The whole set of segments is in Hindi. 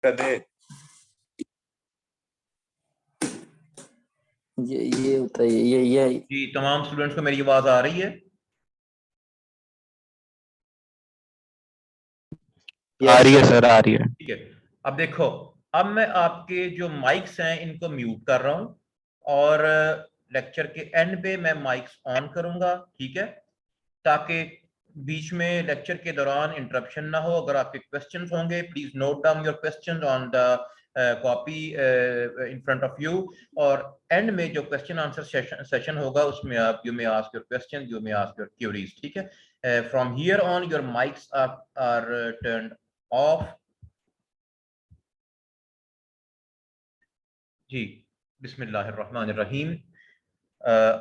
कदे ये होता है ये जी, तमाम स्टूडेंट्स को मेरी आवाज आ रही है? आ रही है सर, आ रही है। ठीक है। अब देखो, अब मैं आपके जो माइक्स हैं इनको म्यूट कर रहा हूं और लेक्चर के एंड पे मैं माइक्स ऑन करूंगा, ठीक है, ताकि बीच में लेक्चर के दौरान इंटरप्शन ना हो। अगर आपके क्वेश्चंस होंगे, please note down your questions on the copy in front of you, और एंड में जो क्वेश्चन आंसर सेशन होगा उसमें आप you may ask your question, you may ask your queries, ठीक है। From here on your mics are turned off. जी, बिस्मिल्लाहिर्रहमानिर्रहीम।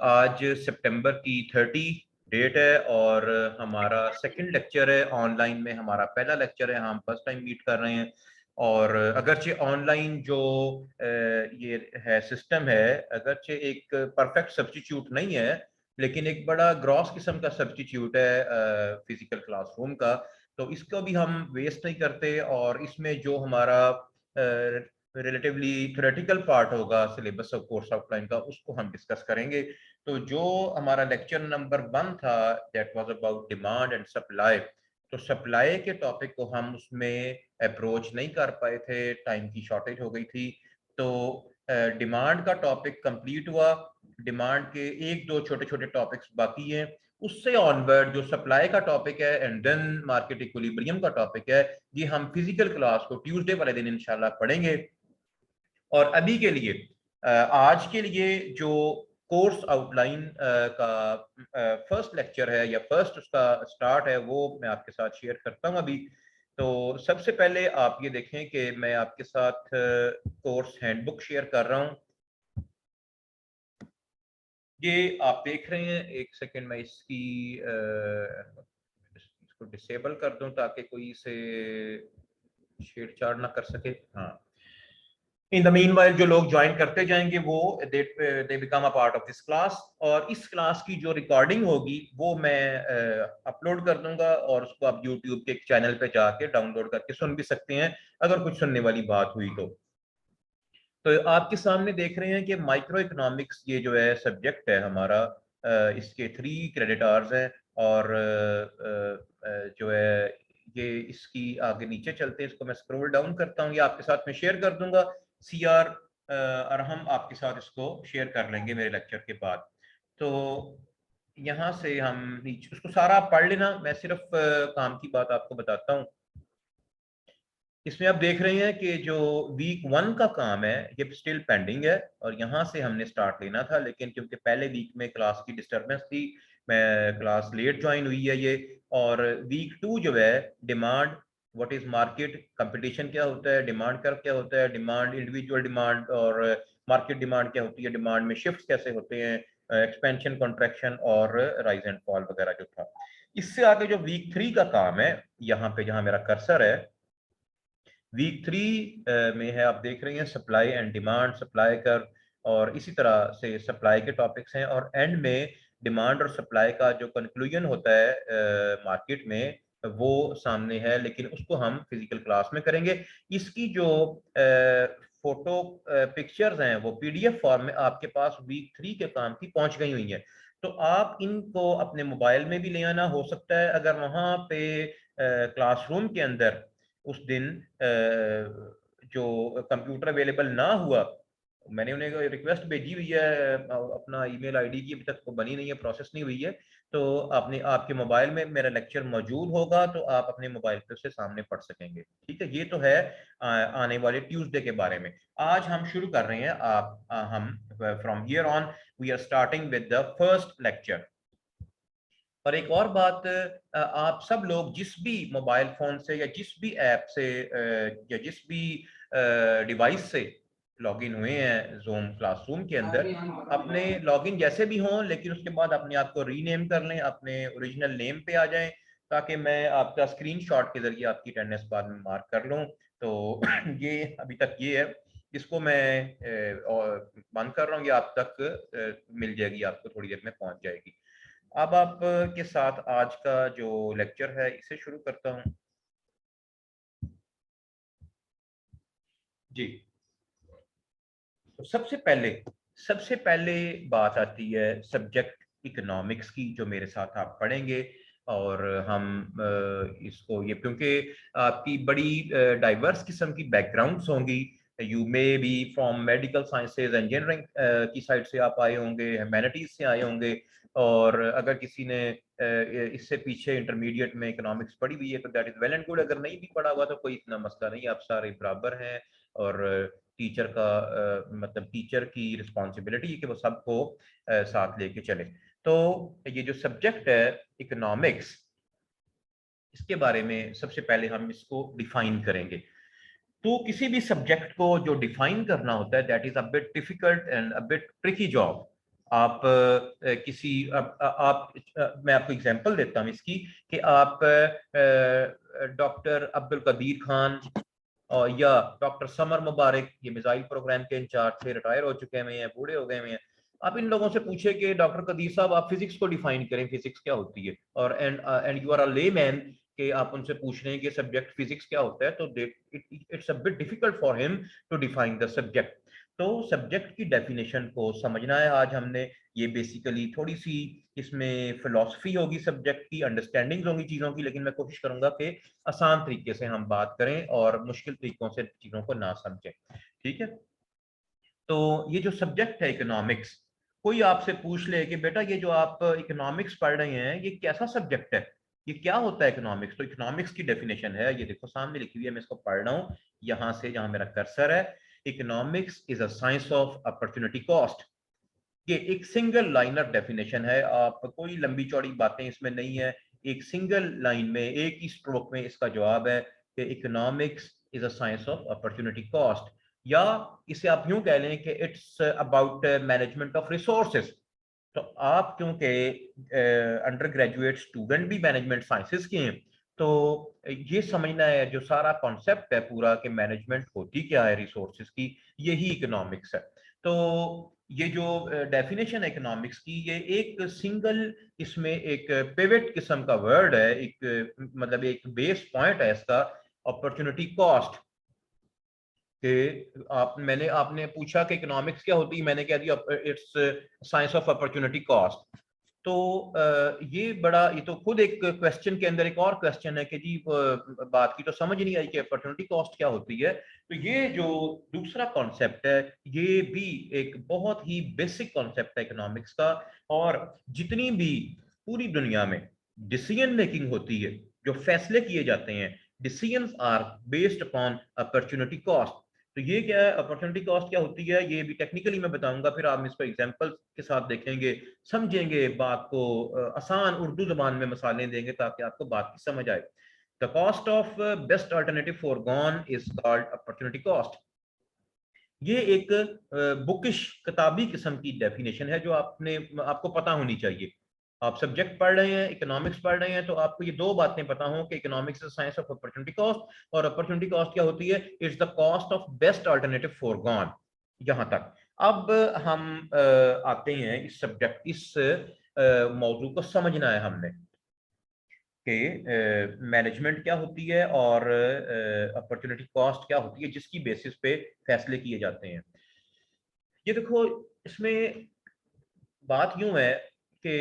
आज सितंबर की 30 डेट है और हमारा सेकंड लेक्चर है ऑनलाइन में। हमारा पहला लेक्चर है, हम फर्स्ट टाइम मीट कर रहे हैं। और अगरचे ऑनलाइन जो ये है सिस्टम है, अगरचे एक परफेक्ट सब्स्टिट्यूट नहीं है, लेकिन एक बड़ा ग्रॉस किस्म का सब्स्टिट्यूट है फिजिकल क्लासरूम का। तो इसको भी हम वेस्ट नहीं करते और इसमें जो हमारा रिलेटिवली थ्योरेटिकल पार्ट होगा सिलेबस ऑफ कोर्स आउटलाइन का, उसको हम डिस्कस करेंगे। तो जो हमारा लेक्चर नंबर 1 था, that was about demand and supply. तो सप्लाई के टॉपिक को हम उसमें अप्रोच नहीं कर पाए थे, टाइम की शॉर्टेज हो गई थी। तो डिमांड का टॉपिक कंप्लीट हुआ, डिमांड के एक दो छोटे छोटे टॉपिक्स बाकी हैं। उससे ऑनवर्ड जो सप्लाई का टॉपिक है एंड देन मार्केट इक्विलिब्रियम का टॉपिक है, ये हम फिजिकल क्लास को ट्यूसडे वाले दिन इंशाल्लाह पढ़ेंगे। और अभी के लिए आज के लिए जो कोर्स आउटलाइन का फर्स्ट लेक्चर है या फर्स्ट उसका स्टार्ट है, वो मैं आपके साथ शेयर करता हूं अभी। तो सबसे पहले आप ये देखें कि मैं आपके साथ कोर्स हैंडबुक शेयर कर रहा हूं। ये आप देख रहे हैं, एक सेकेंड मैं इसको डिसेबल कर दूं ताकि कोई इसे छेड़छाड़ ना कर सके। हाँ, इन द मीन वाइल जो लोग ज्वाइन करते जाएंगे वो they become a part of this class, और इस क्लास की जो रिकॉर्डिंग होगी वो मैं अपलोड कर दूंगा और उसको आप यूट्यूब के एक चैनल पे जाके डाउनलोड करके सुन भी सकते हैं अगर कुछ सुनने वाली बात हुई तो आपके सामने देख रहे हैं कि माइक्रो इकोनॉमिक्स ये जो है सब्जेक्ट है हमारा, इसके 3 क्रेडिट आवर्स हैं और जो है ये इसकी आगे नीचे चलते हैं, इसको मैं स्क्रॉल डाउन करता हूँ, ये आपके साथ में शेयर कर दूंगा CR, और हम आपके साथ इसको शेयर कर लेंगे मेरे लेक्चर के बाद। तो यहाँ से हम नीचे उसको सारा आप पढ़ लेना, मैं सिर्फ काम की बात आपको बताता हूँ। इसमें आप देख रहे हैं कि जो वीक 1 का काम है ये स्टिल पेंडिंग है और यहाँ से हमने स्टार्ट लेना था, लेकिन क्योंकि पहले वीक में क्लास की डिस्टर्बेंस थी, मैं क्लास लेट ज्वाइन हुई है ये। और वीक 2 जो है demand, what is market, competition क्या होता है, डिमांड कर्व क्या होता है, डिमांड, इंडिविजुअल डिमांड और मार्केट डिमांड क्या होती है, डिमांड में शिफ्ट कैसे होते हैं, एक्सपेंशन, कॉन्ट्रैक्शन और राइज एंड फॉल वगैरह जो था। इससे आगे जो वीक 3 का काम है, यहाँ पे जहाँ मेरा कर्सर है, वीक 3 में है, आप देख रहे हैं सप्लाई एंड डिमांड, सप्लाई कर, और इसी तरह से सप्लाई के टॉपिक्स हैं और एंड में डिमांड और सप्लाई का जो कंक्लूजन होता है मार्केट में वो सामने है, लेकिन उसको हम फिजिकल क्लास में करेंगे। इसकी जो फोटो पिक्चर्स हैं वो PDF फॉर्म में आपके पास वीक 3 के काम की पहुंच गई हुई हैं। तो आप इनको अपने मोबाइल में भी ले आना, हो सकता है अगर वहां पे क्लासरूम के अंदर उस दिन जो कंप्यूटर अवेलेबल ना हुआ, मैंने उन्हें रिक्वेस्ट भेजी हुई है अपना ईमेल आईडी की, अभी तक वो बनी नहीं है, प्रोसेस नहीं हुई है। तो आपने आपके मोबाइल में मेरा लेक्चर मौजूद होगा तो आप अपने मोबाइल पे उससे सामने पढ़ सकेंगे, ठीक है। ये तो है आने वाले ट्यूसडे के बारे में। आज हम शुरू कर रहे हैं, हम from here on we are starting with the first lecture. और एक और बात, आप सब लोग जिस भी मोबाइल फोन से या जिस भी ऐप से या जिस भी डिवाइस से लॉगिन हुए हैं जूम क्लासरूम के अंदर, अपने लॉगिन जैसे भी हों, लेकिन उसके बाद अपने आप को रीनेम कर लें, अपने ओरिजिनल नेम पे आ जाएं, ताकि मैं आपका स्क्रीनशॉट के जरिए आपकी अटेंडेंस बाद में मार्क कर लूं। तो ये अभी तक ये है, इसको मैं बंद कर रहा हूँ, ये आप तक मिल जाएगी, आपको थोड़ी देर में पहुंच जाएगी। अब आप के साथ आज का जो लेक्चर है इसे शुरू करता हूं। जी, तो सबसे पहले बात आती है सब्जेक्ट इकोनॉमिक्स की, जो मेरे साथ आप पढ़ेंगे। और हम इसको ये, क्योंकि आपकी बड़ी डाइवर्स किस्म की बैकग्राउंड्स होंगी, you may be from medical sciences, engineering की साइड से आप आए होंगे, ह्यूमैनिटीज से आए होंगे, और अगर किसी ने इससे पीछे इंटरमीडिएट में इकोनॉमिक्स पढ़ी हुई है तो that is well and good. अगर नहीं भी पढ़ा हुआ तो कोई इतना मसला नहीं, आप सारे बराबर हैं। और टीचर का मतलब टीचर की रिस्पॉन्सिबिलिटी है कि वो सबको साथ लेके चले। तो ये जो सब्जेक्ट है इकोनॉमिक्स, इसके बारे में सबसे पहले हम इसको डिफाइन करेंगे। तो किसी भी सब्जेक्ट को जो डिफाइन करना होता है, that is a bit difficult and a bit tricky job. आप किसी मैं आपको एग्जांपल देता हूं इसकी, कि आप डॉक्टर अब्दुल कदीर खान और या डॉक्टर समर मुबारक, ये मिसाइल प्रोग्राम के इंचार्ज थे, रिटायर हो चुके हुए हैं, बूढ़े हो गए हुए हैं। आप इन लोगों से पूछे कि डॉक्टर कदीर साहब आप फिजिक्स को डिफाइन करें, फिजिक्स क्या होती है, और and you are a layman, कि आप उनसे पूछ रहे हैं कि सब्जेक्ट फिजिक्स क्या होता है, तो it's a bit difficult for him to define the subject. तो सब्जेक्ट की डेफिनेशन को समझना है आज हमने। ये बेसिकली थोड़ी सी इसमें फिलॉसफी होगी, सब्जेक्ट की अंडरस्टैंडिंग होंगी चीज़ों की, लेकिन मैं कोशिश करूंगा कि आसान तरीके से हम बात करें और मुश्किल तरीकों से चीज़ों को ना समझें। ठीक है, तो ये जो सब्जेक्ट है इकोनॉमिक्स, कोई आपसे पूछ ले कि बेटा ये जो आप इकोनॉमिक्स पढ़ रहे हैं ये कैसा सब्जेक्ट है, ये क्या होता है इकोनॉमिक्स, तो इकोनॉमिक्स की डेफिनेशन है, ये देखो सामने लिखी हुई है, मैं इसको पढ़ रहा हूँ यहाँ से जहाँ मेरा कर्सर है। Economics is a science of opportunity cost. ये एक सिंगल लाइनर डेफिनेशन है, आप कोई लंबी चौड़ी बातें इसमें नहीं है, एक सिंगल लाइन में, एक ही स्ट्रोक में इसका जवाब है कि economics is a science of opportunity cost. या इसे आप यूं कह लें कि it's about management of resources. तो आप क्योंकि अंडर ग्रेजुएट स्टूडेंट भी मैनेजमेंट साइंसेज के हैं, तो ये समझना है जो सारा कॉन्सेप्ट है पूरा, कि मैनेजमेंट होती क्या है रिसोर्सेज की, यही इकोनॉमिक्स है। तो ये जो डेफिनेशन है इकोनॉमिक्स की, ये एक सिंगल, इसमें एक पिवट किस्म का वर्ड है, एक मतलब एक बेस पॉइंट है इसका, अपॉर्चुनिटी कॉस्ट। कि आपने पूछा कि इकोनॉमिक्स क्या होती है, मैंने कह दिया it's science of opportunity cost. तो ये तो खुद एक क्वेश्चन के अंदर एक और क्वेश्चन है कि जी बात की तो समझ नहीं आई कि अपॉर्चुनिटी कॉस्ट क्या होती है। तो ये जो दूसरा कॉन्सेप्ट है, ये भी एक बहुत ही बेसिक कॉन्सेप्ट है इकोनॉमिक्स का। और जितनी भी पूरी दुनिया में डिसीजन मेकिंग होती है, जो फैसले किए जाते हैं, decisions are based upon opportunity cost. तो ये क्या है, अपॉर्चुनिटी कॉस्ट क्या होती है, ये भी टेक्निकली मैं बताऊंगा, फिर आप इसको एग्जांपल के साथ देखेंगे, समझेंगे बात को, आसान उर्दू जबान में मसाले देंगे ताकि आपको बात की समझ आए। The cost of best alternative foregone is called opportunity cost. ये एक बुकिश किताबी किस्म की डेफिनेशन है जो आपको पता होनी चाहिए। आप सब्जेक्ट पढ़ रहे हैं, इकोनॉमिक्स पढ़ रहे हैं, तो आपको ये दो बातें पता हो कि economics is science of opportunity cost, और अपॉर्चुनिटी कॉस्ट क्या होती है, it's the cost of best alternative foregone. यहां तक अब हम आते हैं इस सब्जेक्ट, इस मौजू को समझना है हमने कि मैनेजमेंट क्या होती है और अपॉर्चुनिटी कॉस्ट क्या होती है, जिसकी बेसिस पे फैसले किए जाते हैं। ये देखो, इसमें बात यूं है कि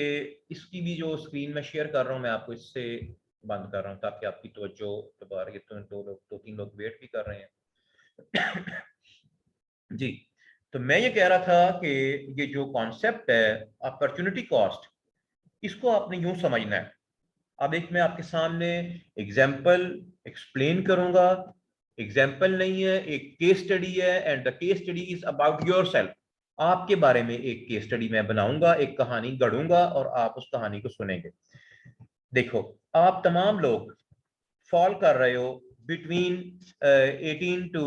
इसकी भी जो स्क्रीन में शेयर कर रहा हूं मैं आपको, इससे बंद कर रहा हूं ताकि आपकी तवज्जो दोबारा, ये तो दो तीन लोग वेट भी कर रहे हैं। जी, तो मैं ये कह रहा था कि ये जो कॉन्सेप्ट है अपॉर्चुनिटी कॉस्ट, इसको आपने यूं समझना है। अब एक मैं आपके सामने एग्जाम्पल एक्सप्लेन करूंगा, एग्जाम्पल नहीं है, एक केस स्टडी है, and the case study is about yourself. आपके बारे में एक केस स्टडी मैं बनाऊंगा, एक कहानी गढ़ूंगा और आप उस कहानी को सुनेंगे। देखो, आप तमाम लोग फॉल कर रहे हो बिटवीन 18 टू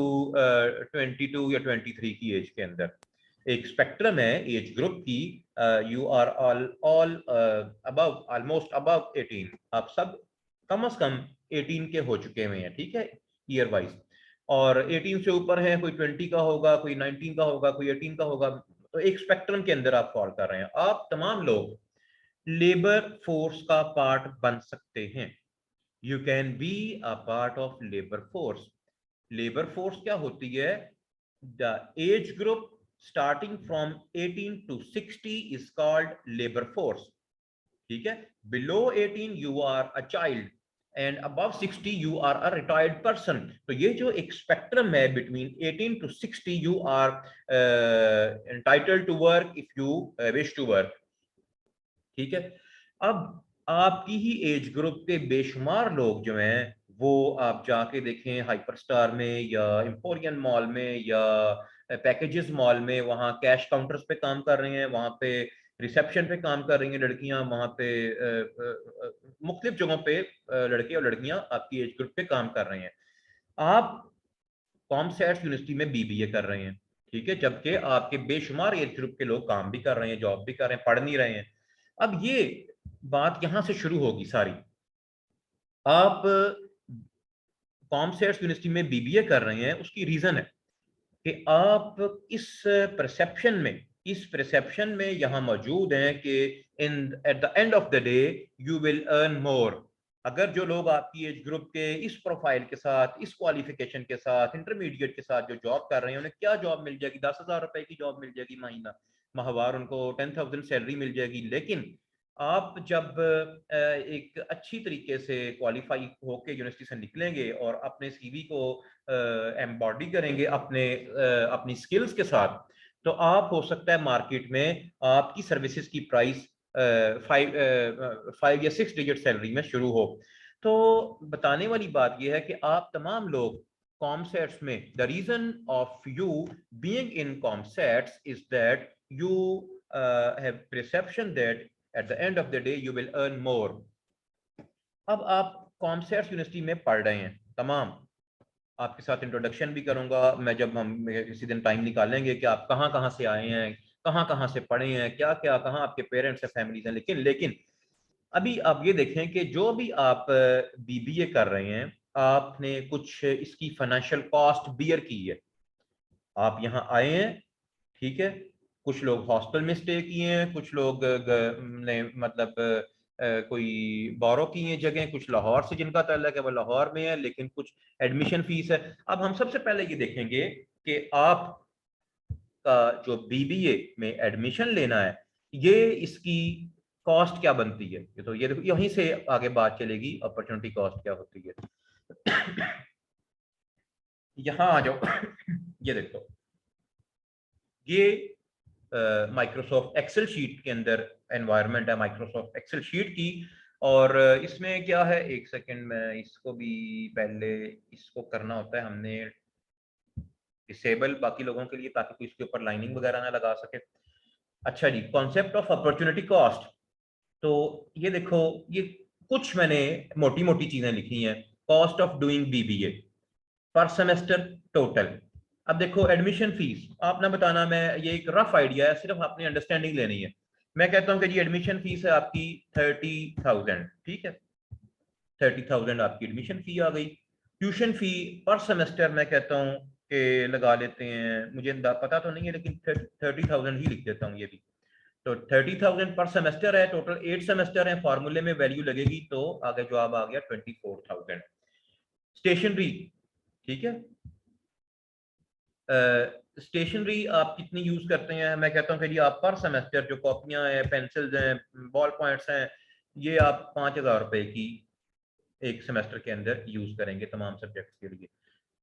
22 या 23 की एज के अंदर। एक स्पेक्ट्रम है एज ग्रुप की, you are all above, almost above 18, आप सब कम से कम 18 के हो चुके हुए हैं, ठीक है, ईयर वाइज। और 18 से ऊपर है, कोई 20 का होगा, कोई 19 का होगा, कोई 18 का होगा। तो एक स्पेक्ट्रम के अंदर आप फॉल कर रहे हैं। आप तमाम लोग लेबर फोर्स का पार्ट बन सकते हैं। You can be a part of labour force. Labour force क्या होती है, the age group starting from 18 to 60 is called labor force. ठीक है, below 18 you are a child and above 60 you are a retired person. तो ये जो एक स्पेक्ट्रम है between 18 to 60 you are entitled to work if you wish to work. ठीक है, अब आपकी ही एज ग्रुप के बेशुमार लोग जो हैं वो आप जाके देखें हाइपर स्टार में या एम्पोरियन मॉल में या पैकेजेस मॉल में, वहाँ कैश काउंटर्स पे काम कर रहे हैं, वहाँ पे रिसेप्शन पे काम कर रही हैं लड़कियां, वहाँ पे मुख्तलिफ जगहों पे लड़के और लड़कियां आपकी एज ग्रुप पे काम कर रहे हैं। आप कॉमसैट यूनिवर्सिटी में बीबीए कर रहे हैं, ठीक है, जबकि आपके बेशुमार एज ग्रुप के लोग काम भी कर रहे हैं, जॉब भी कर रहे हैं, पढ़ नहीं रहे हैं। अब ये बात यहां से शुरू होगी सारी। आप कॉमसैट यूनिवर्सिटी में बीबीए कर रहे हैं, उसकी रीजन है कि आप इस परसेप्शन में यहां मौजूद हैं कि in at the end of the day you will earn more. अगर जो लोग आपकी एज ग्रुप के इस प्रोफाइल के साथ, इस क्वालिफिकेशन के साथ, इंटरमीडिएट के साथ जो जॉब कर रहे हैं, उन्हें क्या जॉब मिल जाएगी? 10,000 रुपए की जॉब मिल जाएगी महीना, माहवार उनको 10,000 सैलरी मिल जाएगी। लेकिन आप जब एक अच्छी तरीके से क्वालिफाई होकर यूनिवर्सिटी से निकलेंगे और अपने सीवी को एम्बॉडी करेंगे अपनी स्किल्स के साथ, तो आप हो सकता है मार्केट में आपकी सर्विसेज की प्राइस 5 या 6 डिजिट सैलरी में शुरू हो। तो बताने वाली बात यह है कि आप तमाम लोग कॉमसैट्स में, the reason of you being in COMSATS is that you have perception that at the end of the day you will earn more. अब आप कॉमसैट्स यूनिवर्सिटी में पढ़ रहे हैं, तमाम आपके साथ इंट्रोडक्शन भी करूंगा मैं जब हम किसी दिन टाइम निकालेंगे कि आप कहाँ कहाँ से आए हैं, कहाँ कहाँ से पढ़े हैं, क्या क्या, कहाँ आपके पेरेंट्स हैं, फैमिलीज हैं। लेकिन अभी आप ये देखें कि जो भी आप बीबीए कर रहे हैं, आपने कुछ इसकी फाइनेंशियल कॉस्ट बियर की है। आप यहाँ आए हैं, ठीक है, कुछ लोग हॉस्टल में स्टे किए हैं, कुछ लोग ने मतलब कोई बोरो की है जगह, कुछ लाहौर से जिनका ताल्लुक है वो लाहौर में है, लेकिन कुछ एडमिशन फीस है। अब हम सबसे पहले ये देखेंगे कि आप का जो बीबीए में एडमिशन लेना है, ये इसकी कॉस्ट क्या बनती है। तो ये देखो, यहीं से आगे बात चलेगी अपॉर्चुनिटी कॉस्ट क्या होती है। यहां आ जाओ। ये देखो, ये माइक्रोसॉफ्ट एक्सेल शीट के अंदर एनवायरनमेंट है माइक्रोसॉफ्ट एक्सेल शीट की। और इसमें क्या है, एक सेकंड में इसको भी पहले इसको करना होता है हमने डिसेबल बाकी लोगों के लिए, ताकि कोई इसके ऊपर लाइनिंग वगैरह ना लगा सके। अच्छा जी, कॉन्सेप्ट ऑफ अपॉर्चुनिटी कॉस्ट। तो ये देखो, ये कुछ मैंने मोटी मोटी चीजें लिखी हैं। कॉस्ट ऑफ डूइंग बीबीए पर सेमेस्टर टोटल। अब देखो, एडमिशन फीस आपने बताना, मैं ये एक रफ आइडिया है, सिर्फ आपने अंडरस्टैंडिंग लेनी है। मैं कहता हूं कि जी एडमिशन फीस है आपकी 30,000, ठीक है, 30,000 आपकी एडमिशन फी आ गई। ट्यूशन फी पर सेमेस्टर मैं कहता हूं कि लगा लेते हैं, मुझे पता तो नहीं है लेकिन 30,000 ही लिख देता हूँ ये भी। तो 30,000 पर सेमेस्टर है, टोटल 8 सेमेस्टर है, फार्मूले में वैल्यू लगेगी तो आगे जवाब आ गया 24,000। स्टेशनरी, ठीक है, स्टेशनरी आप कितनी यूज करते हैं? मैं कहता हूँ कि जी आप पर सेमेस्टर जो कॉपियां हैं, पेंसिल्स हैं, बॉल पॉइंट्स हैं, ये आप 5,000 रुपए की एक सेमेस्टर के अंदर यूज करेंगे तमाम सब्जेक्ट्स के लिए।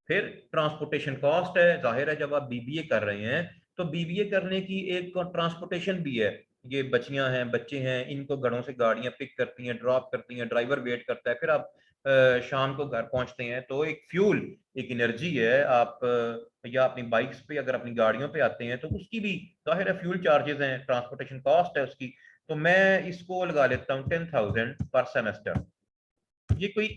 फिर ट्रांसपोर्टेशन कॉस्ट है, जाहिर है जब आप बीबीए कर रहे हैं तो बीबीए करने की एक ट्रांसपोर्टेशन भी है। ये बच्चियां हैं, बच्चे हैं, इनको घरों से गाड़ियां पिक करती हैं, ड्रॉप करती हैं, ड्राइवर वेट करता है, फिर आप शाम को घर पहुंचते हैं। तो एक फ्यूल, एक एनर्जी है। आप या अपनी बाइक्स पे, अगर अपनी गाड़ियों पे आते हैं तो उसकी भी जाहिर है फ्यूल चार्जेस हैं, ट्रांसपोर्टेशन कॉस्ट है उसकी। तो मैं इसको लगा लेता हूँ 10,000 पर सेमेस्टर। ये कोई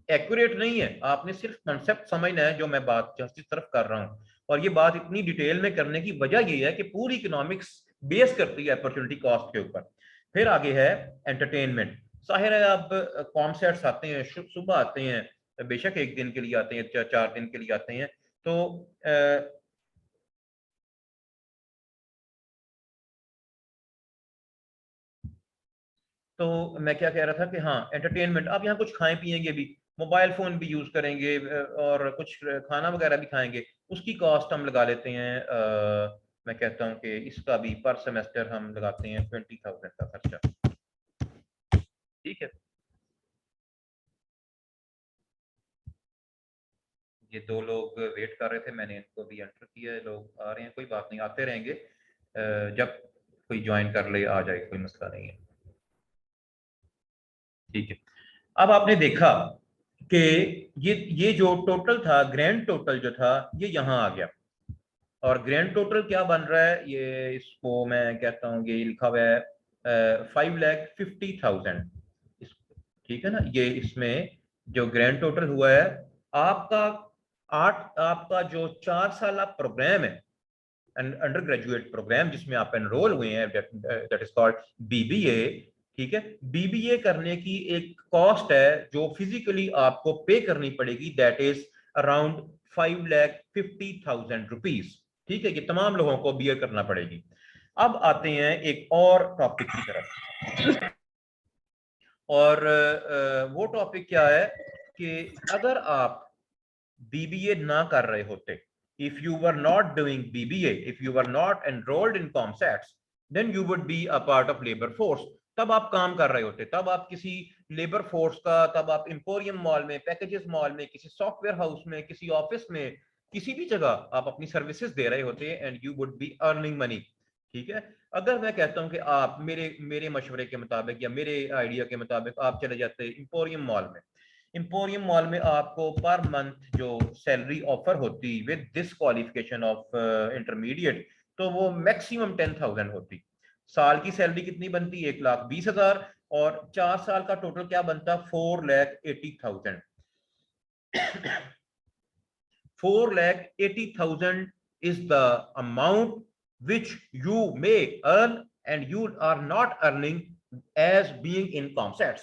एक्यूरेट नहीं है, आपने सिर्फ कॉन्सेप्ट समझना है जो मैं बात जिस तरफ कर रहा हूँ। और ये बात इतनी डिटेल में करने की वजह ये है कि पूरी इकोनॉमिक्स बेस करती है अपॉर्चुनिटी कॉस्ट के ऊपर। फिर आगे है एंटरटेनमेंट। जाहिर है आप कॉन्सर्ट्स आते हैं, सुबह आते हैं, बेशक एक दिन के लिए आते हैं, 4 दिन के लिए आते हैं, तो तो मैं क्या कह रहा था कि हाँ, एंटरटेनमेंट, आप यहाँ कुछ खाएं पिएंगे भी, मोबाइल फ़ोन भी यूज़ करेंगे और कुछ खाना वगैरह भी खाएंगे, उसकी कॉस्ट हम लगा लेते हैं मैं कहता हूँ कि इसका भी पर सेमेस्टर हम लगाते हैं 20,000 का खर्चा। ठीक है, ये दो लोग वेट कर रहे थे, मैंने इनको भी एंटर किया है, लोग आ रहे हैं, कोई बात नहीं, आते रहेंगे, जब कोई ज्वाइन कर ले आ जाए, कोई मसला नहीं है। ठीक है, अब आपने देखा कि ये जो टोटल था, ग्रैंड टोटल जो था, ये यहाँ आ गया, और ग्रैंड टोटल क्या बन रहा है, ये इसको मैं कहता हूँ, ये लिखा हुआ है 5,50,000। ठीक है ना, ये इसमें जो ग्रैंड टोटल हुआ है आपका आपका जो 4 साल प्रोग्राम है, अंडर ग्रेजुएट प्रोग्राम जिसमें आप एनरोल हुए हैं, दैट इज कॉल्ड बीबीए। ठीक है, बीबीए करने की एक कॉस्ट है जो फिजिकली आपको पे करनी पड़ेगी, दैट इज अराउंड 5,50,000 रुपीज। ठीक है, ये तमाम लोगों को बियर करना पड़ेगी। अब आते हैं एक और टॉपिक की तरफ, और वो टॉपिक क्या है कि अगर आप बीबीए ना कर रहे होते, if you were not doing BBA, if you were not enrolled in COMSATs, then you would be a part of labor force। तब आप काम कर रहे होते, तब आप किसी लेबर फोर्स का, तब आप इंपोरियम मॉल में, पैकेजेस मॉल में, किसी सॉफ्टवेयर हाउस में, किसी ऑफिस में, किसी भी जगह आप अपनी सर्विसेज दे रहे होते, and you would be earning money. ठीक है, अगर मैं कहता हूं कि आप मेरे मशवरे के मुताबिक या मेरे आइडिया के मुताबिक आप चले जाते इंपोरियम मॉल में, इंपोरियम मॉल में आपको पर मंथ जो सैलरी ऑफर होती with this qualification of intermediate, तो वो मैक्सिमम 10,000 होती। साल की सैलरी कितनी बनती, 1,20,000, और 4 साल का टोटल क्या बनता, 4,80,000। 4,80,000 is the amount which you may earn and you are not earning as being in COMSATs।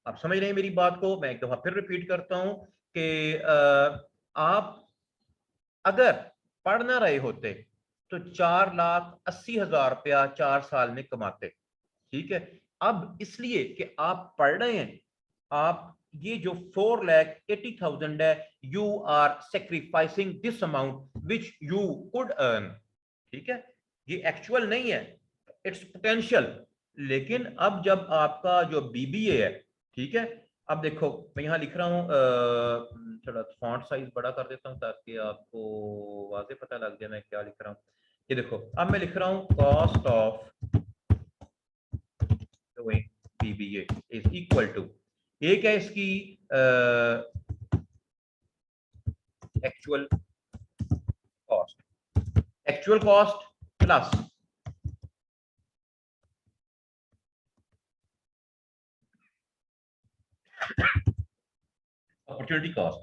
आप समझ रहे हैं मेरी बात को, मैं एक दफा फिर रिपीट करता हूं कि आप अगर पढ़ ना रहे होते तो 4,80,000 रुपया 4 साल में कमाते। ठीक है, अब इसलिए कि आप पढ़ रहे हैं, आप ये जो 4,80,000 है, you are sacrificing this amount which you could earn. ठीक है, ये एक्चुअल नहीं है, इट्स पोटेंशियल। लेकिन अब जब आपका जो बीबीए है, ठीक है, अब देखो मैं यहाँ लिख रहा हूँ, थोड़ा फॉन्ट साइज बड़ा कर देता हूँ ताकि आपको वाजे पता लग जाए मैं क्या लिख रहा हूँ। ये देखो, अब मैं लिख रहा हूँ cost of doing BBA is equal to, एक है इसकी actual cost plus opportunity cost.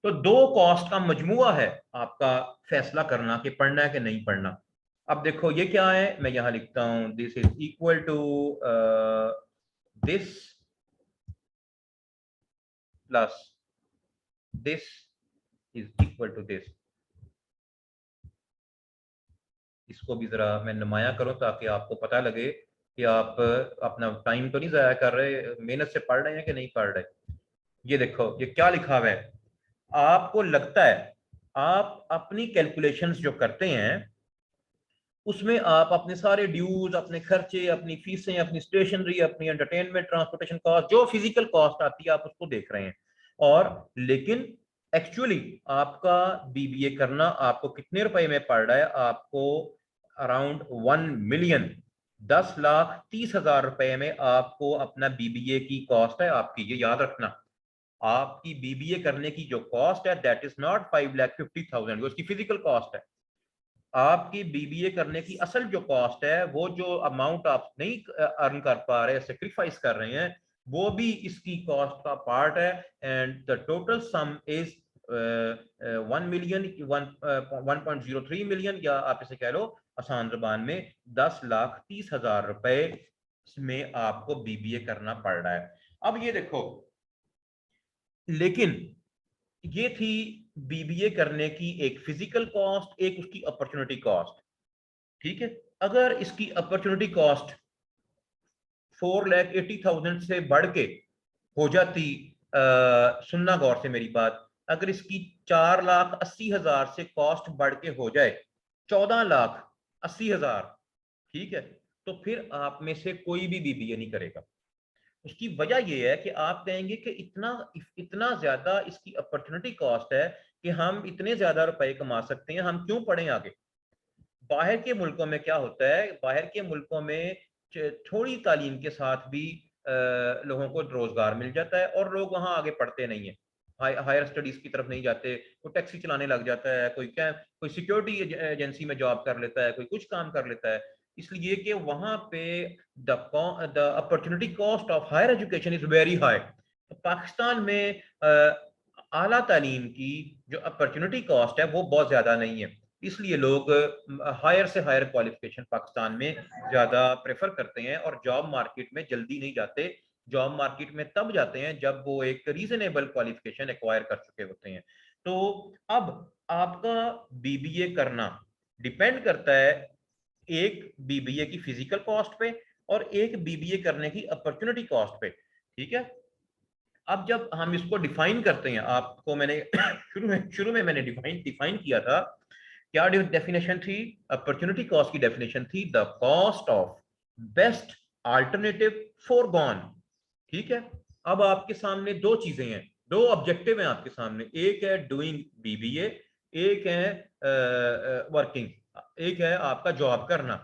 तो दो कॉस्ट का मजमुआ है आपका फैसला करना कि पढ़ना है कि नहीं पढ़ना। अब देखो ये क्या है, मैं यहां लिखता हूं this is equal to this plus this is equal to this. इसको भी जरा मैं नुमाया करूं ताकि आपको पता लगे कि आप अपना टाइम तो नहीं जाया कर रहे, मेहनत से पढ़ रहे हैं कि नहीं पढ़ रहे। ये देखो ये क्या लिखा हुआ है, आपको लगता है आप अपनी कैलकुलेशंस जो करते हैं उसमें आप अपने सारे ड्यूज, अपने खर्चे, अपनी फीसें, अपनी स्टेशनरी, अपनी एंटरटेनमेंट, ट्रांसपोर्टेशन कॉस्ट, जो फिजिकल कॉस्ट आती है आप उसको देख रहे हैं। और लेकिन एक्चुअली आपका बीबीए करना आपको कितने रुपए में पड़ रहा है, आपको अराउंड 1,30,000 10,30,000 रुपए में आपको अपना बीबीए की कॉस्ट है आपकी। ये याद रखना, आपकी बीबीए करने की जो कॉस्ट है दैट इज नॉट 5,50,000, वो उसकी फिजिकल कॉस्ट है। आपकी बीबीए करने की असल जो कॉस्ट है, वो जो अमाउंट आप नहीं अर्न कर पा रहे, सेक्रीफाइस कर रहे हैं, वो भी इसकी कॉस्ट का पार्ट है। And the total sum is 1,03 million, या आप इसे कह लो आसान जुबान में 10,30,000 रुपए में आपको बीबीए करना पड़ रहा है। अब ये देखो, लेकिन ये थी बीबीए करने की एक फिजिकल कॉस्ट, एक उसकी अपॉर्चुनिटी कॉस्ट। ठीक है, अगर इसकी अपॉर्चुनिटी कॉस्ट 4,80,000 से बढ़ के हो जाती सुनना गौर से मेरी बात, अगर इसकी 4,80,000 से कॉस्ट बढ़ के हो जाए 14,80,000, ठीक है, तो फिर आप में से कोई भी बीबीए नहीं करेगा। उसकी वजह यह है कि आप कहेंगे कि इतना इतना ज्यादा इसकी अपॉर्चुनिटी कॉस्ट है कि हम इतने ज्यादा रुपए कमा सकते हैं, हम क्यों पढ़ें आगे। बाहर के मुल्कों में क्या होता है, बाहर के मुल्कों में थोड़ी तालीम के साथ भी लोगों को रोजगार मिल जाता है और लोग वहां आगे पढ़ते नहीं है, हायर स्टडीज की तरफ नहीं जाते। कोई टैक्सी चलाने लग जाता है, कोई सिक्योरिटी एजेंसी में जॉब कर लेता है, कोई कुछ काम कर लेता है, इसलिए कि वहां पे the opportunity cost of higher education is very high. तो पाकिस्तान में आला तालीम की जो अपॉर्चुनिटी कॉस्ट है वो बहुत ज्यादा नहीं है, इसलिए लोग हायर से हायर क्वालिफिकेशन पाकिस्तान में ज्यादा प्रेफर करते हैं और जॉब मार्केट में जल्दी नहीं जाते। जॉब मार्केट में तब जाते हैं जब वो एक रीजनेबल क्वालिफिकेशन एक्वायर कर चुके होते हैं। तो अब आपका बीबीए करना डिपेंड करता है एक बीबीए की फिजिकल कॉस्ट पे और एक बीबीए करने की अपॉर्चुनिटी कॉस्ट पे, ठीक है। अब जब हम इसको डिफाइन करते हैं, आपको मैंने शुरू में मैंने डिफाइन किया था, क्या डेफिनेशन थी अपॉर्चुनिटी कॉस्ट की? डेफिनेशन थी the cost of best alternative foregone, ठीक है। अब आपके सामने दो चीजें हैं, दो ऑब्जेक्टिव हैं आपके सामने, एक है डूइंग बीबीए, एक है वर्किंग, एक है आपका जॉब करना,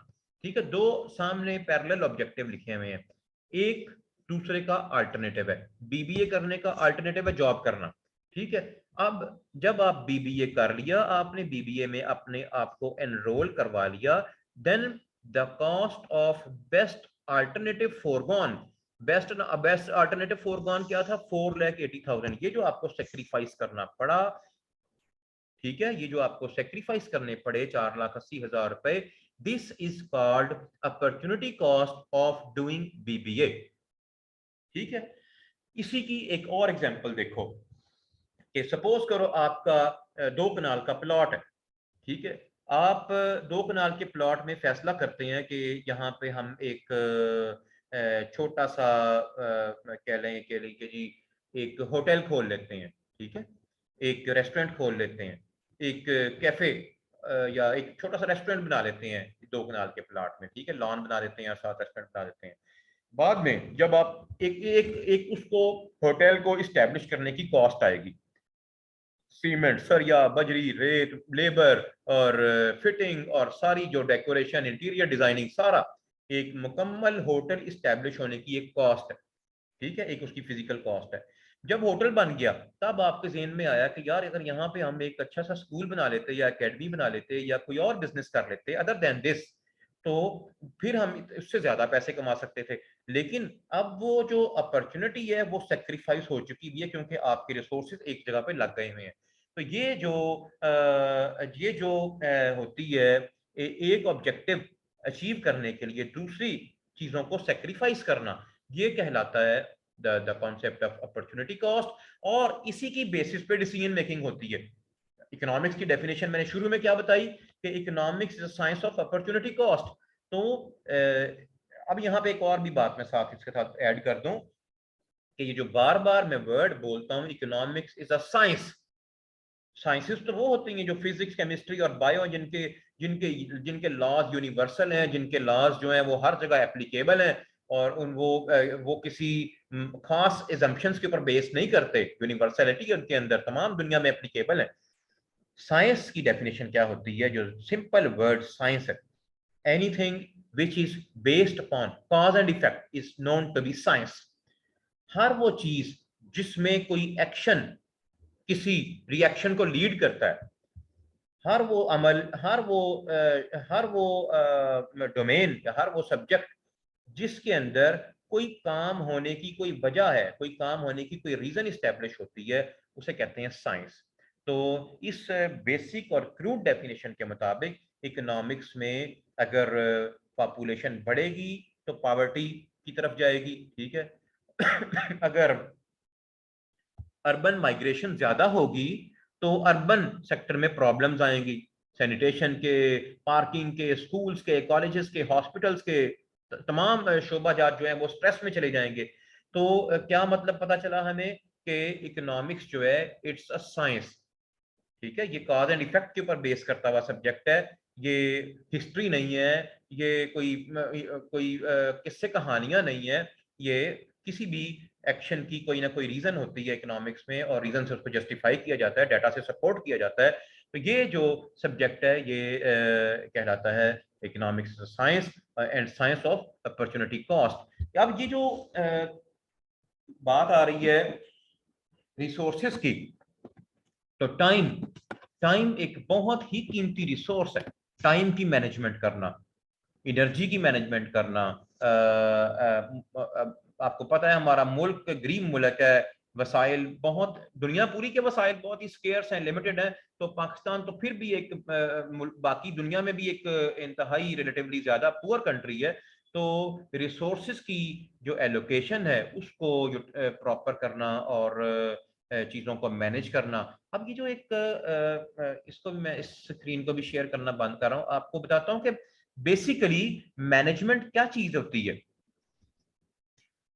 ठीक है। दो सामने पैरेलल ऑब्जेक्टिव लिखे हुए हैं, एक दूसरे का अल्टरनेटिव है। बीबीए करने का अल्टरनेटिव है जॉब करना, ठीक है। अब जब आप बीबीए कर लिया, आपने बीबीए में अपने आप को एनरोल करवा लिया, then the cost of best alternative forgone, best alternative forgone क्या था? 4,80,000। ये जो आपको सेक्रीफाइस करना पड़ा, ठीक है, ये जो आपको सेक्रीफाइस करने पड़े 4,80,000 रुपए, this is called opportunity cost of doing BBA, ठीक है। इसी की एक और एग्जांपल देखो कि सपोज करो आपका 2 कनाल का प्लॉट है, ठीक है। आप 2 कनाल के प्लॉट में फैसला करते हैं कि यहाँ पे हम एक छोटा सा कह लें कि जी एक होटल खोल लेते हैं, ठीक है, एक रेस्टोरेंट खोल लेते हैं, एक कैफे या एक छोटा सा रेस्टोरेंट बना लेते हैं 2 कनाल के प्लॉट में, ठीक है, लॉन बना देते हैं और साथ रेस्टोरेंट बना देते हैं। बाद में जब आप एक उसको होटल को इस्टेब्लिश करने की कॉस्ट आएगी, सीमेंट, सरिया, बजरी, रेत, लेबर और फिटिंग और सारी जो डेकोरेशन, इंटीरियर डिजाइनिंग, सारा एक मुकम्मल होटल इस्टेब्लिश होने की एक कॉस्ट है, ठीक है, एक उसकी फिजिकल कॉस्ट है। जब होटल बन गया तब आपके ज़हन में आया कि यार अगर यहाँ पे हम एक अच्छा सा स्कूल बना लेते या एकेडमी बना लेते या कोई और बिजनेस कर लेते अदर देन दिस, तो फिर हम उससे ज्यादा पैसे कमा सकते थे। लेकिन अब वो जो अपॉर्चुनिटी है वो सेक्रीफाइस हो चुकी है क्योंकि आपके रिसोर्सेज एक जगह पे लग गए हुए हैं। तो ये जो होती है एक ऑब्जेक्टिव अचीव करने के लिए दूसरी चीजों को सेक्रीफाइस करना, ये कहलाता है the concept of opportunity cost. और इसी की बेसिस पे डिसीजन मेकिंग होती है। इकोनॉमिक्स की डेफिनेशन मैंने शुरू में क्या बताई कि economics is science of opportunity cost. तो अब यहाँ पे एक और भी बात मैं साथ इसके साथ ऐड कर दूं कि ये जो बार बार मैं वर्ड बोलता हूँ economics is a science, sciences तो वो होती हैं जो फिजिक्स, केमिस्ट्री और बायो, जिनके जिनके जिनके लॉज यूनिवर्सल हैं, जिनके लॉज जो हैं वो हर जगह एप्लीकेबल हैं और वो किसी खास एजम्पशंस के ऊपर बेस नहीं करते, यूनिवर्सलिटी उनके अंदर तमाम दुनिया में एप्लीकेबल है। साइंस की डेफिनेशन क्या होती है? जो सिंपल वर्ड साइंस है, anything which is based upon cause and effect is known to be science. हर वो चीज जिसमें कोई एक्शन किसी रिएक्शन को लीड करता है, हर वो अमल, हर वो डोमेन या हर वो सब्जेक्ट जिसके अंदर कोई काम होने की कोई वजह है, कोई काम होने की कोई रीजन इस्टेब्लिश होती है, उसे कहते हैं साइंस। तो इस बेसिक और क्रूड डेफिनेशन के मुताबिक इकोनॉमिक्स में अगर पॉपुलेशन बढ़ेगी तो पॉवर्टी की तरफ जाएगी, ठीक है। अगर अर्बन माइग्रेशन ज्यादा होगी तो अर्बन सेक्टर में प्रॉब्लम्स आएंगी, सैनिटेशन के, पार्किंग के, स्कूल्स के, कॉलेजेस के, हॉस्पिटल्स के तमाम शोबाजात जो हैं वो स्ट्रेस में चले जाएंगे। तो क्या मतलब पता चला हमें कि इकोनॉमिक्स जो है इट्स अ साइंस, ठीक है, ये कॉज एंड इफेक्ट के ऊपर बेस करता हुआ सब्जेक्ट है, ये हिस्ट्री नहीं है, ये कोई किस्से कहानियां नहीं है, ये किसी भी एक्शन की कोई ना कोई रीजन होती है इकोनॉमिक्स में और रीजन से उसको जस्टिफाई किया जाता है, डाटा से सपोर्ट किया जाता है। तो ये जो सब्जेक्ट है ये कहलाता है economics science and science of opportunity cost. अब ये जो बात आ रही है रिसोर्सेज की, तो टाइम एक बहुत ही कीमती रिसोर्स है। टाइम की मैनेजमेंट करना, एनर्जी की मैनेजमेंट करना, आपको पता है हमारा मुल्क गरीब मुल्क है, वसाइल बहुत, दुनिया पूरी के वसाइल बहुत ही स्केर्स हैं, लिमिटेड हैं, तो पाकिस्तान तो फिर भी एक बाकी दुनिया में भी एक इंतहाई रिलेटिवली ज्यादा पुअर कंट्री है। तो रिसोर्सेज की जो एलोकेशन है उसको जो प्रॉपर करना और चीज़ों को मैनेज करना। अब ये जो एक इसको भी मैं इस स्क्रीन को भी शेयर करना बंद कर रहा हूँ, आपको बताता हूँ कि बेसिकली मैनेजमेंट क्या चीज होती है।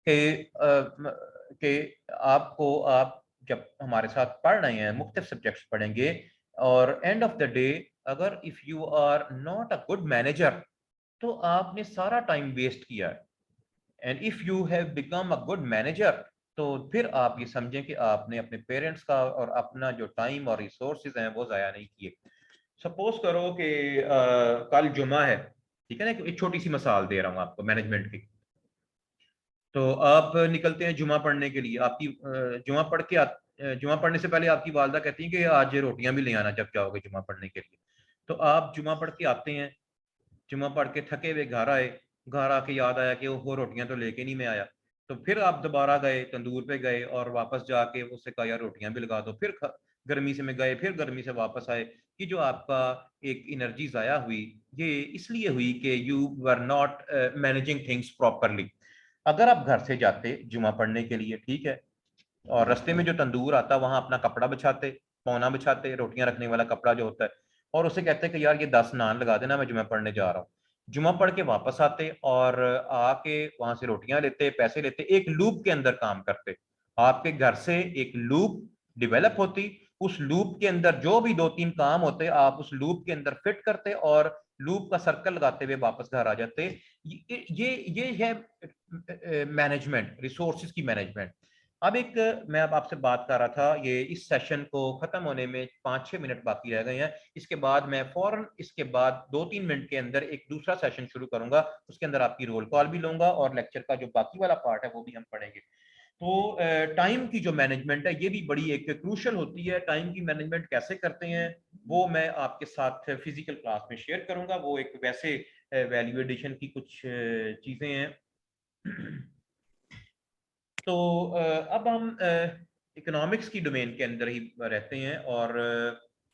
कि आपको, आप जब हमारे साथ पढ़ रहे हैं मुख्तलिफ सब्जेक्ट्स पढ़ेंगे, और एंड ऑफ द डे अगर if you are not a good manager तो आपने सारा टाइम वेस्ट किया है। And if you have become a good manager तो फिर आप ये समझें कि आपने अपने पेरेंट्स का और अपना जो टाइम और रिसोर्सेज हैं वो ज़ाया नहीं किए। सपोज करो कि कल जुमा है, ठीक है ना, एक छोटी सी मिसाल दे रहा हूँ आपको मैनेजमेंट की। तो आप निकलते हैं जुमा पढ़ने के लिए, आपकी जुमा पढ़ने से पहले आपकी वालदा कहती है कि आज रोटियां भी ले आना जब जाओगे जुमा पढ़ने के लिए। तो आप जुमा पढ़ के आते हैं, जुमा पढ़ के थके हुए घर आए, घर आके याद आया कि वो रोटियां तो लेके नहीं मैं आया। तो फिर आप दोबारा गए, तंदूर पे गए और वापस जाके उससे कहा यार रोटियां भी लगा दो, फिर गर्मी से में गए, फिर गर्मी से वापस आए। कि जो आपका एक एनर्जी ज़ाया हुई, ये इसलिए हुई कि you were not managing things properly. अगर आप घर से जाते जुमा पढ़ने के लिए, ठीक है, और रास्ते में जो तंदूर आता वहां अपना कपड़ा बिछाते, पौना बिछाते, रोटियां रखने वाला कपड़ा जो होता है, और उसे कहते कि यार ये 10 नान लगा देना, मैं जुमा पढ़ने जा रहा हूँ। जुमा पढ़ के वापस आते और आके वहां से रोटियां लेते, पैसे लेते, एक लूप के अंदर काम करते। आपके घर से एक लूप डेवलप होती, उस लूप के अंदर जो भी 2-3 काम होते आप उस लूप के अंदर फिट करते और लूप का सर्कल लगाते हुए वापस घर आ जाते। ये है मैनेजमेंट, रिसोर्सेज की मैनेजमेंट। अब एक मैं अब आपसे बात कर रहा था, ये इस सेशन को खत्म होने में 5-6 मिनट बाकी रह गए हैं। इसके बाद मैं फौरन इसके बाद 2-3 मिनट के अंदर एक दूसरा सेशन शुरू करूंगा, उसके अंदर आपकी रोल कॉल भी लूंगा और लेक्चर का जो बाकी वाला पार्ट है वो भी हम पढ़ेंगे। तो टाइम की जो मैनेजमेंट है ये भी बड़ी एक क्रूशल होती है। टाइम की मैनेजमेंट कैसे करते हैं वो मैं आपके साथ फिजिकल क्लास में शेयर करूंगा। वो एक वैसे वैल्यू एडिशन की कुछ चीजें हैं। तो अब हम इकोनॉमिक्स की डोमेन के अंदर ही रहते हैं और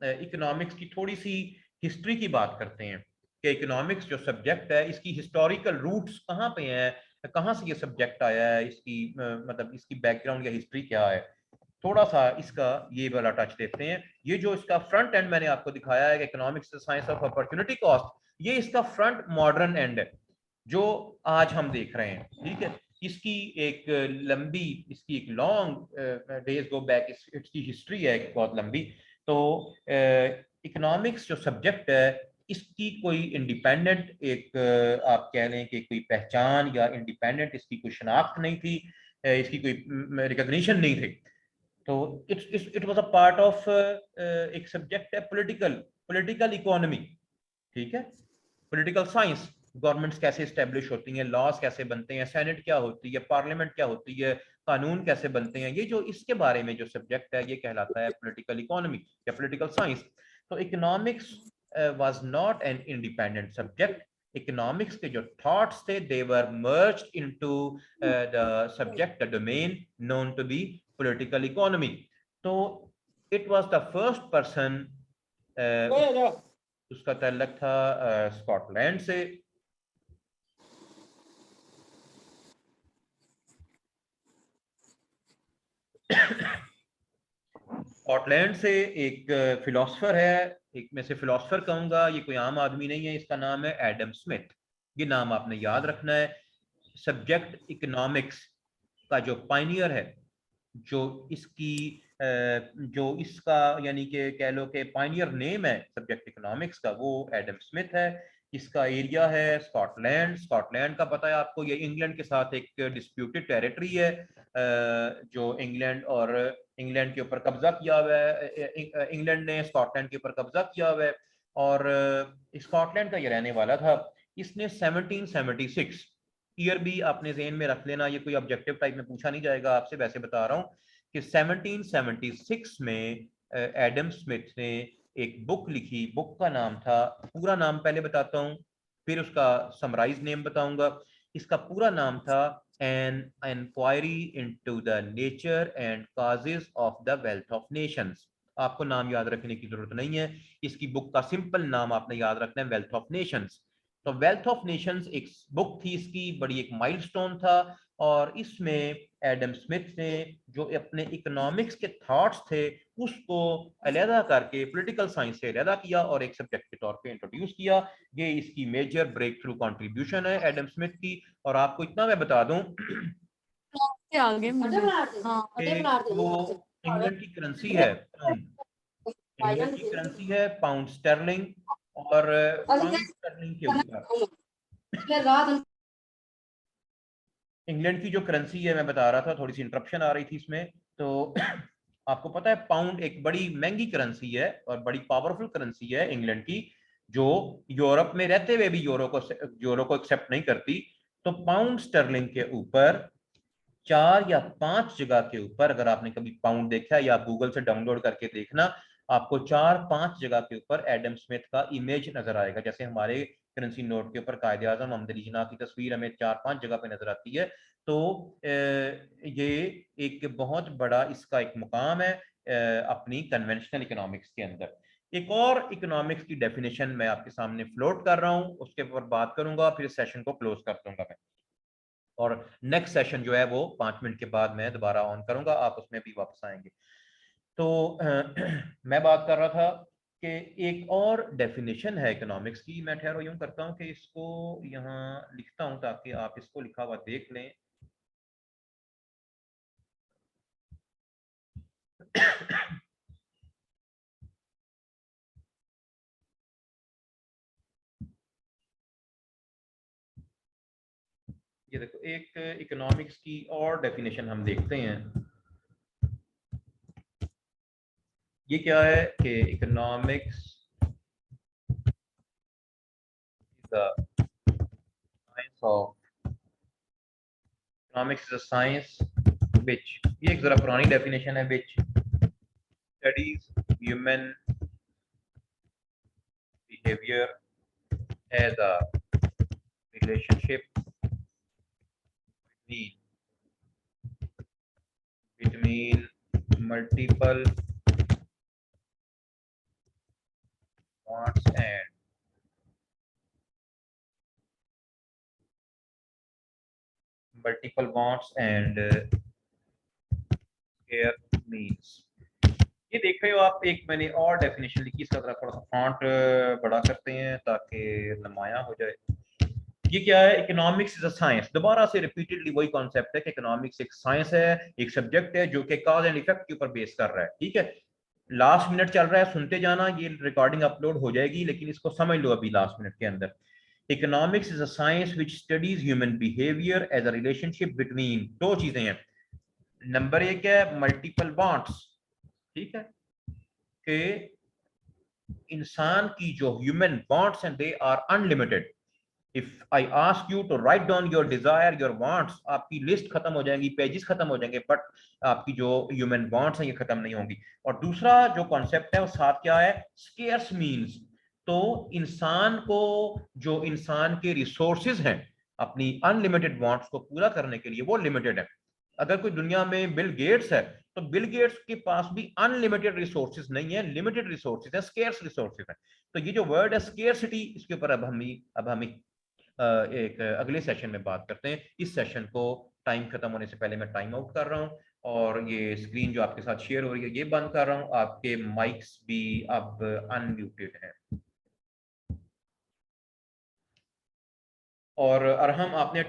इकोनॉमिक्स की थोड़ी सी हिस्ट्री की बात करते हैं कि इकोनॉमिक्स जो सब्जेक्ट है इसकी हिस्टोरिकल रूट्स कहाँ पे हैं, कहाँ से ये सब्जेक्ट आया है, इसकी मतलब इसकी बैकग्राउंड या हिस्ट्री क्या है। थोड़ा सा इसका ये वाला टच देते हैं। ये जो इसका फ्रंट एंड मैंने आपको दिखाया है कि economics science of opportunity cost, ये इसका फ्रंट मॉडर्न एंड है जो आज हम देख रहे हैं, ठीक है। इसकी एक लंबी, इसकी एक लॉन्ग डेज गो बैक, इसकी हिस्ट्री है बहुत लंबी। तो इकोनॉमिक्स जो सब्जेक्ट है इसकी कोई इंडिपेंडेंट एक आप कह लें कि कोई पहचान या इंडिपेंडेंट इसकी कोई शनाख्त नहीं थी, इसकी कोई रिकॉग्निशन नहीं थी। तो it was a part of एक सब्जेक्ट है पॉलिटिकल इकोनॉमी, ठीक है, पॉलिटिकल साइंस। गवर्नमेंट्स कैसे स्टेब्लिश होती हैं, लॉज कैसे बनते हैं, सेनेट क्या होती है, पार्लियामेंट क्या होती है, कानून कैसे बनते हैं, ये जो इसके बारे में जो सब्जेक्ट है ये कहलाता है पॉलिटिकल इकोनॉमी या पॉलिटिकल साइंस। तो economics was not an independent subject. Economics के जो थॉट्स थे they were merged into the subject, the domain known to be political economy. तो it was the first person, उसका ताल्लुक था स्कॉटलैंड से। स्कॉटलैंड से एक फिलोसफर है, एक में से फिलोसफर कहूंगा, ये कोई आम आदमी नहीं है, इसका नाम है एडम स्मिथ। ये नाम आपने याद रखना है। सब्जेक्ट इकोनॉमिक्स का जो पायनियर है जो इसकी जो इसका यानी कि कह लो कि पायनियर नेम है सब्जेक्ट इकोनॉमिक्स का, वो एडम स्मिथ है। इसका एरिया है स्कॉटलैंड। स्कॉटलैंड का पता है आपको, ये इंग्लैंड के साथ एक डिस्प्यूटेड टेरिटरी है, जो इंग्लैंड के ऊपर कब्जा किया हुआ है। इंग्लैंड ने स्कॉटलैंड के ऊपर कब्जा किया हुआ है और स्कॉटलैंड का ये रहने वाला था। इसने 1776 ईयर भी आपने ज़हन में रख लेना, ये कोई ऑब्जेक्टिव टाइप में पूछा नहीं जाएगा आपसे, वैसे बता रहा हूँ कि 1776 में एडम स्मिथ ने एक बुक लिखी। बुक का नाम था, पूरा नाम पहले बताता हूँ फिर उसका समराइज नेम बताऊंगा। इसका पूरा नाम था an inquiry into the nature and causes of the wealth of nations. आपको नाम याद रखने की जरूरत नहीं है, इसकी बुक का सिंपल नाम आपने याद रखना है, वेल्थ ऑफ नेशंस। तो वेल्थ ऑफ नेशंस एक बुक थी इसकी, बड़ी एक माइलस्टोन था। और इसमें एडम स्मिथ ने जो अपने इकोनॉमिक्स के थॉट्स थे उसको अलहदा करके पॉलिटिकल साइंस से अलहदा किया और एक सब्जेक्ट के तौर पे इंट्रोड्यूस किया। ये इसकी मेजर ब्रेक थ्रू कॉन्ट्रीब्यूशन है एडम स्मिथ की। और आपको इतना मैं बता दूं आगे वो इंग्लैंड की करेंसी है, इंग्लैंड की करेंसी है पाउंड स्टर्लिंग। और पाउंड स्टर्लिंग के ऊपर इंग्लैंड की जो करेंसी है, मैं बता रहा था, थोड़ी सी इंटरप्शन आ रही थी इसमें। तो आपको पता है पाउंड एक बड़ी महंगी करेंसी है और बड़ी पावरफुल करेंसी है इंग्लैंड की, जो यूरोप में रहते हुए भी यूरो को एक्सेप्ट नहीं करती। तो पाउंड स्टर्लिंग के ऊपर 4 या 5 जगह के ऊपर, अगर आपने कभी पाउंड देखा है या गूगल से डाउनलोड करके देखना, आपको 4-5 जगह के ऊपर एडम स्मिथ का इमेज नजर आएगा। जैसे हमारे करेंसी नोट के ऊपर कायदे आजम अहमद अली जिन्ना की तस्वीर हमें 4-5 जगह पे नजर आती है। तो ये एक बहुत बड़ा इसका एक मुकाम है अपनी कन्वेंशनल इकोनॉमिक्स के अंदर। एक और इकोनॉमिक्स की डेफिनेशन मैं आपके सामने फ्लोट कर रहा हूँ, उसके ऊपर बात करूंगा, फिर सेशन को क्लोज कर दूंगा मैं। और नेक्स्ट सेशन जो है वो 5 मिनट के बाद मैं दोबारा ऑन करूंगा, आप उसमें भी वापस आएंगे। तो मैं बात कर रहा था कि एक और डेफिनेशन है इकोनॉमिक्स की। मैं ठहरो यूं करता हूं कि इसको यहाँ लिखता हूं ताकि आप इसको लिखा हुआ देख लें। ये देखो, एक इकोनॉमिक्स की और डेफिनेशन हम देखते हैं। ये क्या है कि economics science of economics is a science which, ये एक जरा पुरानी डेफिनेशन है, which studies human behavior as a relationship between multiple wants and scarce means। ये देख रहे हो आप, एक मैंने और डेफिनेशन लिखी, इसका जरा थोड़ा सा फॉन्ट बड़ा करते हैं ताकि नुमाया हो जाए। ये क्या है? Economics is a science. दोबारा से रिपीटेडली वही कॉन्सेप्ट है कि इकोनॉमिक्स एक साइंस है, एक सब्जेक्ट है जो कि कॉज एंड इफेक्ट के ऊपर बेस कर रहा है। ठीक है, लास्ट मिनट चल रहा है, सुनते जाना, ये रिकॉर्डिंग अपलोड हो जाएगी, लेकिन इसको समझ लो अभी लास्ट मिनट के अंदर। Economics is a science which studies human behaviour as a relationship between, दो चीजें हैं। नंबर एक है मल्टीपल बॉन्ड्स, ठीक है, कि इंसान की जो ह्यूमन बॉन्ड्स हैं they are unlimited. If I ask you to write down your desire your wants, आपकी लिस्ट खत्म हो जाएगी, पेजेस खत्म हो जाएंगे, बट आपकी जो ह्यूमन वांट्स हैं ये खत्म नहीं होंगी। और दूसरा जो कॉन्सेप्ट है वो साथ क्या है? Scarce means. तो इंसान को जो इंसान के रिसोर्सेज हैं अपनी अनलिमिटेड वांट्स को पूरा करने के लिए, वो लिमिटेड है। अगर कोई दुनिया में बिल गेट्स है तो बिल गेट्स के पास भी अनलिमिटेड रिसोर्सेज नहीं है, लिमिटेड रिसोर्सेज है, स्केर्स रिसोर्सेज है। तो ये जो वर्ड है स्केर्सिटी, इसके ऊपर अब हम एक अगले सेशन में बात करते हैं। इस सेशन को टाइम खत्म होने से पहले मैं टाइम आउट कर रहा हूं और ये स्क्रीन जो आपके साथ शेयर हो रही है ये बंद कर रहा हूं। आपके माइक्स भी अब अनम्यूटेड हैं। और अरहम, आपने